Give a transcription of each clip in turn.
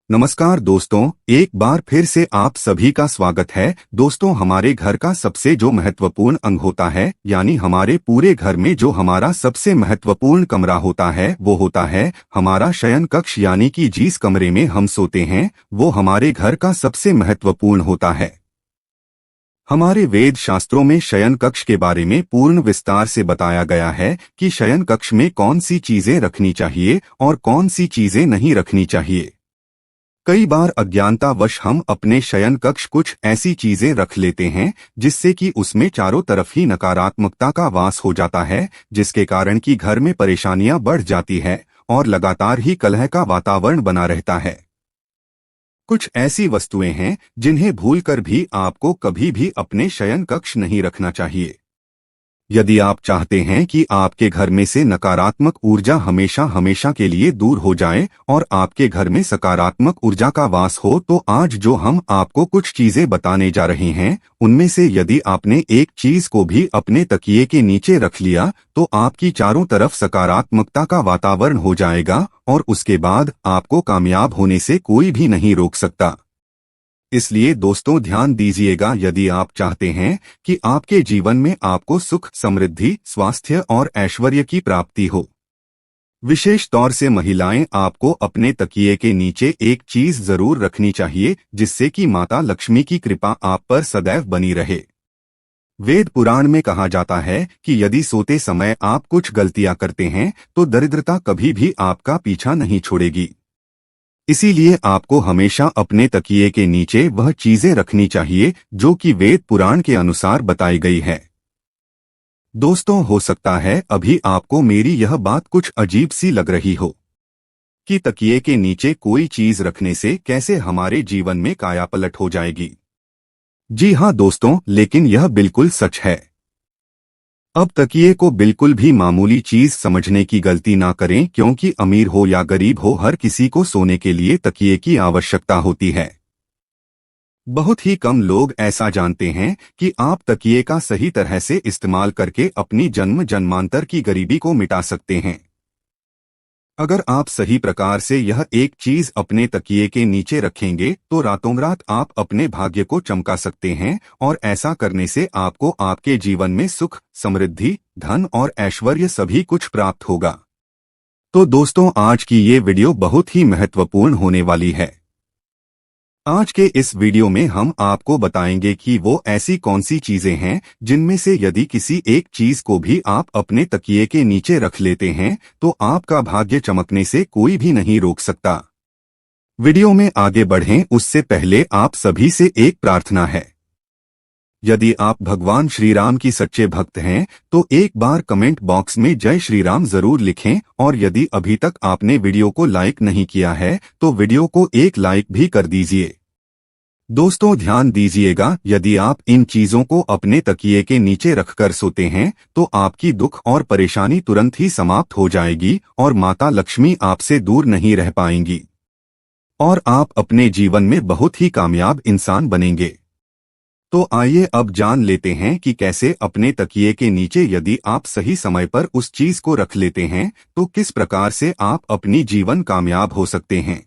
नमस्कार दोस्तों, एक बार फिर से आप सभी का स्वागत है। दोस्तों, हमारे घर का सबसे जो महत्वपूर्ण अंग होता है, यानी हमारे पूरे घर में जो हमारा सबसे महत्वपूर्ण कमरा होता है, वो होता है हमारा शयन कक्ष, यानी कि जिस कमरे में हम सोते हैं वो हमारे घर का सबसे महत्वपूर्ण होता है। हमारे वेद शास्त्रों में शयन कक्ष के बारे में पूर्ण विस्तार से बताया गया है कि शयन कक्ष में कौन सी चीजें रखनी चाहिए और कौन सी चीजें नहीं रखनी चाहिए। कई बार अज्ञानतावश हम अपने शयन कक्ष कुछ ऐसी चीजें रख लेते हैं जिससे कि उसमें चारों तरफ ही नकारात्मकता का वास हो जाता है, जिसके कारण कि घर में परेशानियां बढ़ जाती है और लगातार ही कलह का वातावरण बना रहता है। कुछ ऐसी वस्तुएं हैं जिन्हें भूलकर भी आपको कभी भी अपने शयन कक्ष नहीं रखना चाहिए। यदि आप चाहते हैं कि आपके घर में से नकारात्मक ऊर्जा हमेशा हमेशा के लिए दूर हो जाए और आपके घर में सकारात्मक ऊर्जा का वास हो, तो आज जो हम आपको कुछ चीजें बताने जा रहे हैं, उनमें से यदि आपने एक चीज को भी अपने तकिए के नीचे रख लिया तो आपकी चारों तरफ सकारात्मकता का वातावरण हो जाएगा और उसके बाद आपको कामयाब होने से कोई भी नहीं रोक सकता। इसलिए दोस्तों, ध्यान दीजिएगा, यदि आप चाहते हैं कि आपके जीवन में आपको सुख, समृद्धि, स्वास्थ्य और ऐश्वर्य की प्राप्ति हो, विशेष तौर से महिलाएं, आपको अपने तकिए के नीचे एक चीज जरूर रखनी चाहिए जिससे कि माता लक्ष्मी की कृपा आप पर सदैव बनी रहे। वेद पुराण में कहा जाता है कि यदि सोते समय आप कुछ गलतियां करते हैं तो दरिद्रता कभी भी आपका पीछा नहीं छोड़ेगी। इसीलिए आपको हमेशा अपने तकिए के नीचे वह चीजें रखनी चाहिए जो कि वेद पुराण के अनुसार बताई गई है। दोस्तों, हो सकता है अभी आपको मेरी यह बात कुछ अजीब सी लग रही हो कि तकिए के नीचे कोई चीज रखने से कैसे हमारे जीवन में कायापलट हो जाएगी। जी हाँ दोस्तों, लेकिन यह बिल्कुल सच है। अब तकिए को बिल्कुल भी मामूली चीज समझने की गलती ना करें, क्योंकि अमीर हो या गरीब हो, हर किसी को सोने के लिए तकिए की आवश्यकता होती है। बहुत ही कम लोग ऐसा जानते हैं कि आप तकिए का सही तरह से इस्तेमाल करके अपनी जन्म जन्मांतर की गरीबी को मिटा सकते हैं। अगर आप सही प्रकार से यह एक चीज अपने तकिए के नीचे रखेंगे तो रातों रात आप अपने भाग्य को चमका सकते हैं और ऐसा करने से आपको आपके जीवन में सुख, समृद्धि, धन और ऐश्वर्य सभी कुछ प्राप्त होगा। तो दोस्तों, आज की ये वीडियो बहुत ही महत्वपूर्ण होने वाली है। आज के इस वीडियो में हम आपको बताएंगे कि वो ऐसी कौन सी चीजें हैं जिनमें से यदि किसी एक चीज को भी आप अपने तकिए के नीचे रख लेते हैं तो आपका भाग्य चमकने से कोई भी नहीं रोक सकता। वीडियो में आगे बढ़ें उससे पहले आप सभी से एक प्रार्थना है। यदि आप भगवान श्री राम की सच्चे भक्त हैं तो एक बार कमेंट बॉक्स में जय श्री राम जरूर लिखें, और यदि अभी तक आपने वीडियो को लाइक नहीं किया है तो वीडियो को एक लाइक भी कर दीजिए। दोस्तों, ध्यान दीजिएगा, यदि आप इन चीजों को अपने तकिए के नीचे रखकर सोते हैं तो आपकी दुख और परेशानी तुरंत ही समाप्त हो जाएगी और माता लक्ष्मी आपसे दूर नहीं रह पाएंगी और आप अपने जीवन में बहुत ही कामयाब इंसान बनेंगे। तो आइए अब जान लेते हैं कि कैसे अपने तकिए के नीचे यदि आप सही समय पर उस चीज को रख लेते हैं तो किस प्रकार से आप अपनी जीवन कामयाब हो सकते हैं।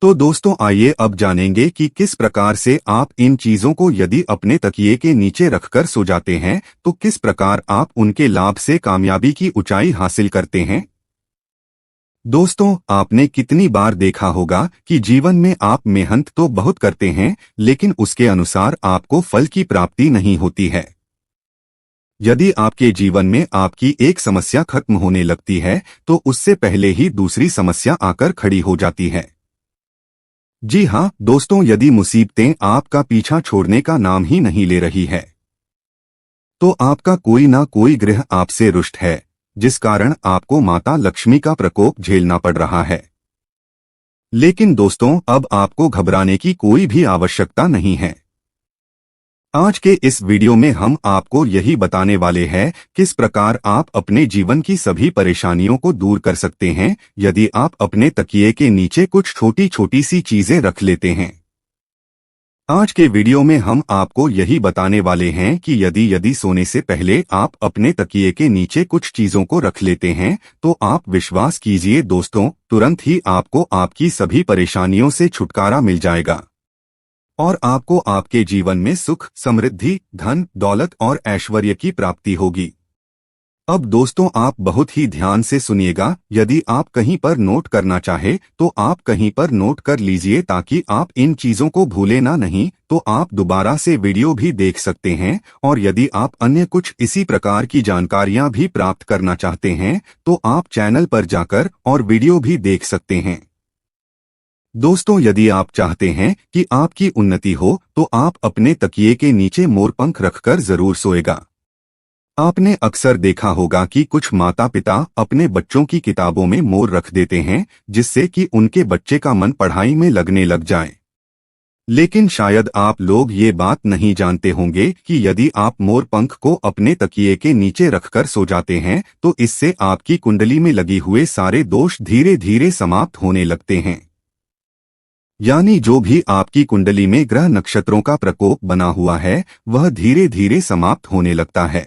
तो दोस्तों, आइए अब जानेंगे कि किस प्रकार से आप इन चीजों को यदि अपने तकिए के नीचे रखकर सो जाते हैं तो किस प्रकार आप उनके लाभ से कामयाबी की ऊंचाई हासिल करते हैं। दोस्तों, आपने कितनी बार देखा होगा कि जीवन में आप मेहनत तो बहुत करते हैं लेकिन उसके अनुसार आपको फल की प्राप्ति नहीं होती है। यदि आपके जीवन में आपकी एक समस्या खत्म होने लगती है तो उससे पहले ही दूसरी समस्या आकर खड़ी हो जाती है। जी हाँ दोस्तों, यदि मुसीबतें आपका पीछा छोड़ने का नाम ही नहीं ले रही है तो आपका कोई ना कोई ग्रह आपसे रुष्ट है, जिस कारण आपको माता लक्ष्मी का प्रकोप झेलना पड़ रहा है। लेकिन दोस्तों, अब आपको घबराने की कोई भी आवश्यकता नहीं है। आज के इस वीडियो में हम आपको यही बताने वाले हैं किस प्रकार आप अपने जीवन की सभी परेशानियों को दूर कर सकते हैं यदि आप अपने तकिए के नीचे कुछ छोटी छोटी सी चीजें रख लेते हैं। आज के वीडियो में हम आपको यही बताने वाले हैं कि यदि सोने से पहले आप अपने तकिए के नीचे कुछ चीजों को रख लेते हैं तो आप विश्वास कीजिए दोस्तों, तुरंत ही आपको आपकी सभी परेशानियों से छुटकारा मिल जाएगा और आपको आपके जीवन में सुख, समृद्धि, धन, दौलत और ऐश्वर्य की प्राप्ति होगी। अब दोस्तों आप बहुत ही ध्यान से सुनिएगा। यदि आप कहीं पर नोट करना चाहे तो आप कहीं पर नोट कर लीजिए ताकि आप इन चीजों को भूले ना, नहीं तो आप दोबारा से वीडियो भी देख सकते हैं। और यदि आप अन्य कुछ इसी प्रकार की जानकारियां भी प्राप्त करना चाहते हैं तो आप चैनल पर जाकर और वीडियो भी देख सकते हैं। दोस्तों यदि आप चाहते हैं कि आपकी उन्नति हो तो आप अपने तकिए के नीचे मोरपंख रखकर जरूर सोएगा। आपने अक्सर देखा होगा कि कुछ माता पिता अपने बच्चों की किताबों में मोर रख देते हैं जिससे कि उनके बच्चे का मन पढ़ाई में लगने लग जाए। लेकिन शायद आप लोग ये बात नहीं जानते होंगे कि यदि आप मोर पंख को अपने तकिए के नीचे रखकर सो जाते हैं तो इससे आपकी कुंडली में लगी हुए सारे दोष धीरे धीरे समाप्त होने लगते हैं। यानी जो भी आपकी कुंडली में ग्रह नक्षत्रों का प्रकोप बना हुआ है वह धीरे धीरे समाप्त होने लगता है।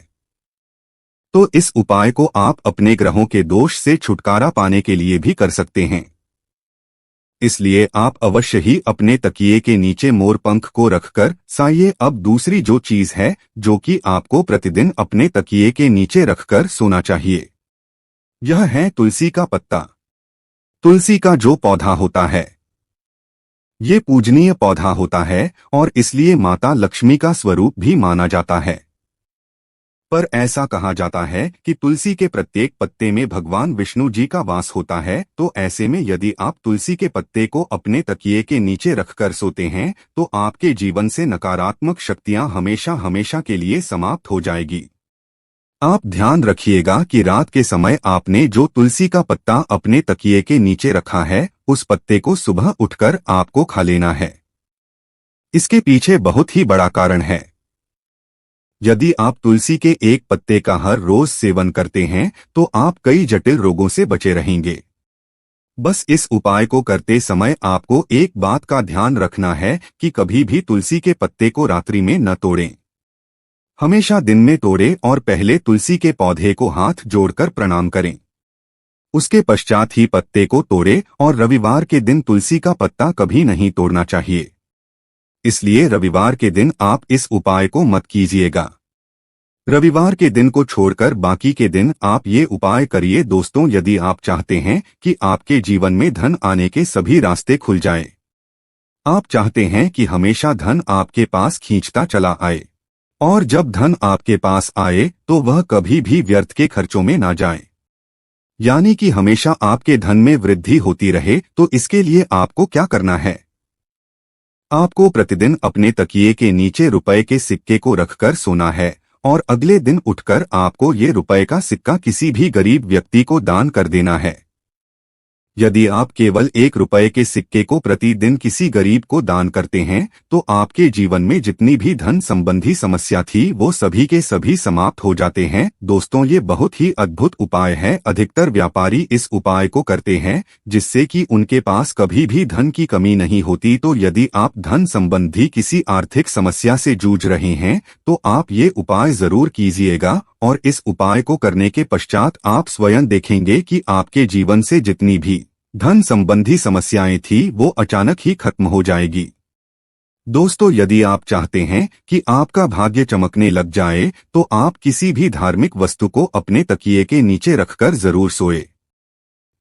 तो इस उपाय को आप अपने ग्रहों के दोष से छुटकारा पाने के लिए भी कर सकते हैं। इसलिए आप अवश्य ही अपने तकिए के नीचे मोरपंख को रखकर साइए। अब दूसरी जो चीज है जो कि आपको प्रतिदिन अपने तकिए के नीचे रखकर सोना चाहिए, यह है तुलसी का पत्ता। तुलसी का जो पौधा होता है ये पूजनीय पौधा होता है और इसलिए माता लक्ष्मी का स्वरूप भी माना जाता है। पर ऐसा कहा जाता है कि तुलसी के प्रत्येक पत्ते में भगवान विष्णु जी का वास होता है। तो ऐसे में यदि आप तुलसी के पत्ते को अपने तकिए के नीचे रखकर सोते हैं तो आपके जीवन से नकारात्मक शक्तियां हमेशा हमेशा के लिए समाप्त हो जाएगी। आप ध्यान रखिएगा कि रात के समय आपने जो तुलसी का पत्ता अपने तकिए के नीचे रखा है उस पत्ते को सुबह उठकर आपको खा लेना है। इसके पीछे बहुत ही बड़ा कारण है। यदि आप तुलसी के एक पत्ते का हर रोज सेवन करते हैं तो आप कई जटिल रोगों से बचे रहेंगे। बस इस उपाय को करते समय आपको एक बात का ध्यान रखना है कि कभी भी तुलसी के पत्ते को रात्रि में न तोड़ें। हमेशा दिन में तोड़ें और पहले तुलसी के पौधे को हाथ जोड़कर प्रणाम करें। उसके पश्चात ही पत्ते को तोड़ें और रविवार के दिन तुलसी का पत्ता कभी नहीं तोड़ना चाहिए। इसलिए रविवार के दिन आप इस उपाय को मत कीजिएगा। रविवार के दिन को छोड़कर बाकी के दिन आप ये उपाय करिए। दोस्तों यदि आप चाहते हैं कि आपके जीवन में धन आने के सभी रास्ते खुल जाएं, आप चाहते हैं कि हमेशा धन आपके पास खींचता चला आए और जब धन आपके पास आए तो वह कभी भी व्यर्थ के खर्चों में ना जाए, यानी कि हमेशा आपके धन में वृद्धि होती रहे, तो इसके लिए आपको क्या करना है? आपको प्रतिदिन अपने तकिए के नीचे रुपए के सिक्के को रखकर सोना है और अगले दिन उठकर आपको ये रुपए का सिक्का किसी भी गरीब व्यक्ति को दान कर देना है। यदि आप केवल 1 रुपए के सिक्के को प्रतिदिन किसी गरीब को दान करते हैं तो आपके जीवन में जितनी भी धन संबंधी समस्या थी वो सभी के सभी समाप्त हो जाते हैं। दोस्तों ये बहुत ही अद्भुत उपाय है। अधिकतर व्यापारी इस उपाय को करते हैं जिससे कि उनके पास कभी भी धन की कमी नहीं होती। तो यदि आप धन संबंधी किसी आर्थिक समस्या से जूझ रहे हैं तो आप ये उपाय जरूर कीजिएगा और इस उपाय को करने के पश्चात आप स्वयं देखेंगे कि आपके जीवन से जितनी भी धन संबंधी समस्याएं थी वो अचानक ही खत्म हो जाएगी। दोस्तों यदि आप चाहते हैं कि आपका भाग्य चमकने लग जाए तो आप किसी भी धार्मिक वस्तु को अपने तकिए के नीचे रखकर जरूर सोए।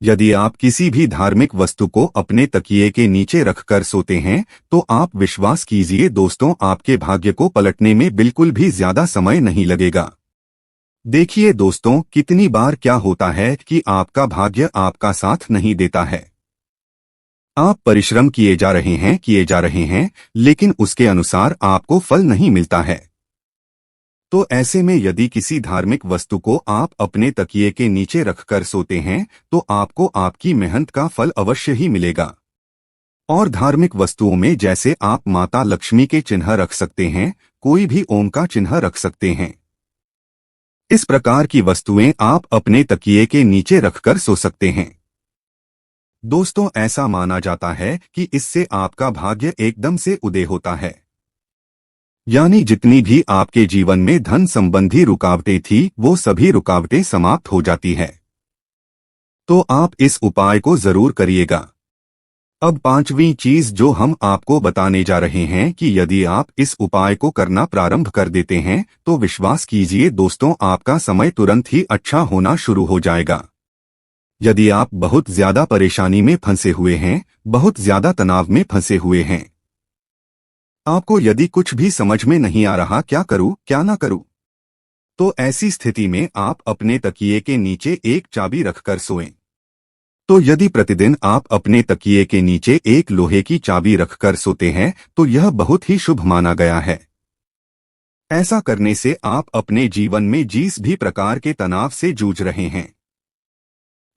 यदि आप किसी भी धार्मिक वस्तु को अपने तकिए के नीचे रखकर सोते हैं तो आप विश्वास कीजिए दोस्तों, आपके भाग्य को पलटने में बिल्कुल भी ज्यादा समय नहीं लगेगा। देखिए दोस्तों, कितनी बार क्या होता है कि आपका भाग्य आपका साथ नहीं देता है। आप परिश्रम किए जा रहे हैं लेकिन उसके अनुसार आपको फल नहीं मिलता है। तो ऐसे में यदि किसी धार्मिक वस्तु को आप अपने तकिए के नीचे रखकर सोते हैं तो आपको आपकी मेहनत का फल अवश्य ही मिलेगा। और धार्मिक वस्तुओं में जैसे आप माता लक्ष्मी के चिन्ह रख सकते हैं, कोई भी ओम का चिन्ह रख सकते हैं। इस प्रकार की वस्तुएं आप अपने तकिए के नीचे रखकर सो सकते हैं। दोस्तों ऐसा माना जाता है कि इससे आपका भाग्य एकदम से उदय होता है। यानी जितनी भी आपके जीवन में धन संबंधी रुकावटें थी वो सभी रुकावटें समाप्त हो जाती है। तो आप इस उपाय को जरूर करिएगा। अब पांचवी चीज जो हम आपको बताने जा रहे हैं कि यदि आप इस उपाय को करना प्रारंभ कर देते हैं तो विश्वास कीजिए दोस्तों, आपका समय तुरंत ही अच्छा होना शुरू हो जाएगा। यदि आप बहुत ज्यादा परेशानी में फंसे हुए हैं, बहुत ज्यादा तनाव में फंसे हुए हैं, आपको यदि कुछ भी समझ में नहीं आ रहा क्या करूं क्या ना करूं, तो ऐसी स्थिति में आप अपने तकिए के नीचे एक चाबी रखकर सोएं। तो यदि प्रतिदिन आप अपने तकिए के नीचे एक लोहे की चाबी रखकर सोते हैं तो यह बहुत ही शुभ माना गया है। ऐसा करने से आप अपने जीवन में जिस भी प्रकार के तनाव से जूझ रहे हैं,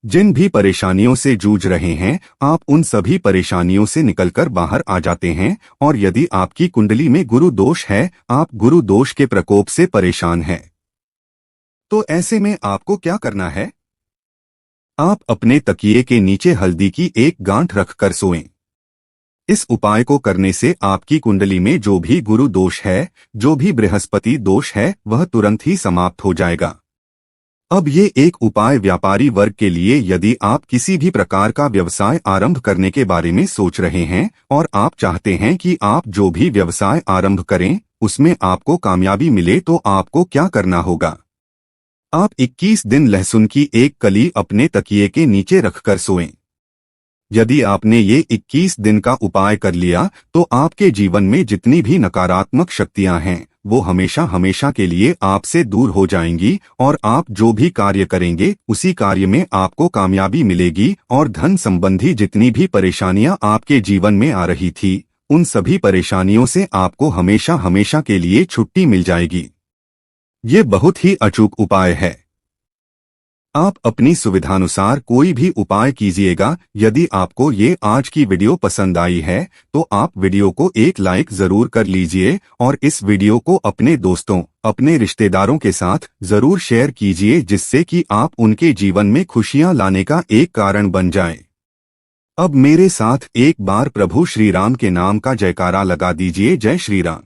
जिन भी परेशानियों से जूझ रहे हैं, आप उन सभी परेशानियों से निकलकर बाहर आ जाते हैं। और यदि आपकी कुंडली में गुरु दोष है, आप गुरु दोष के प्रकोप से परेशान हैं, तो ऐसे में आपको क्या करना है? आप अपने तकिए के नीचे हल्दी की एक गांठ रखकर सोएं। इस उपाय को करने से आपकी कुंडली में जो भी गुरु दोष है, जो भी बृहस्पति दोष है, वह तुरंत ही समाप्त हो जाएगा। अब ये एक उपाय व्यापारी वर्ग के लिए, यदि आप किसी भी प्रकार का व्यवसाय आरंभ करने के बारे में सोच रहे हैं और आप चाहते हैं कि आप जो भी व्यवसाय आरंभ करें उसमें आपको कामयाबी मिले, तो आपको क्या करना होगा? आप 21 दिन लहसुन की एक कली अपने तकिए के नीचे रखकर सोएं। यदि आपने ये 21 दिन का उपाय कर लिया तो आपके जीवन में जितनी भी नकारात्मक शक्तियां हैं वो हमेशा हमेशा के लिए आपसे दूर हो जाएंगी और आप जो भी कार्य करेंगे उसी कार्य में आपको कामयाबी मिलेगी और धन संबंधी जितनी भी परेशानियां आपके जीवन में आ रही थी उन सभी परेशानियों से आपको हमेशा हमेशा के लिए छुट्टी मिल जाएगी। ये बहुत ही अचूक उपाय है। आप अपनी सुविधानुसार कोई भी उपाय कीजिएगा। यदि आपको ये आज की वीडियो पसंद आई है तो आप वीडियो को एक लाइक जरूर कर लीजिए और इस वीडियो को अपने दोस्तों, अपने रिश्तेदारों के साथ जरूर शेयर कीजिए, जिससे कि आप उनके जीवन में खुशियां लाने का एक कारण बन जाएं। अब मेरे साथ एक बार प्रभु श्री राम के नाम का जयकारा लगा दीजिए। जय श्री राम।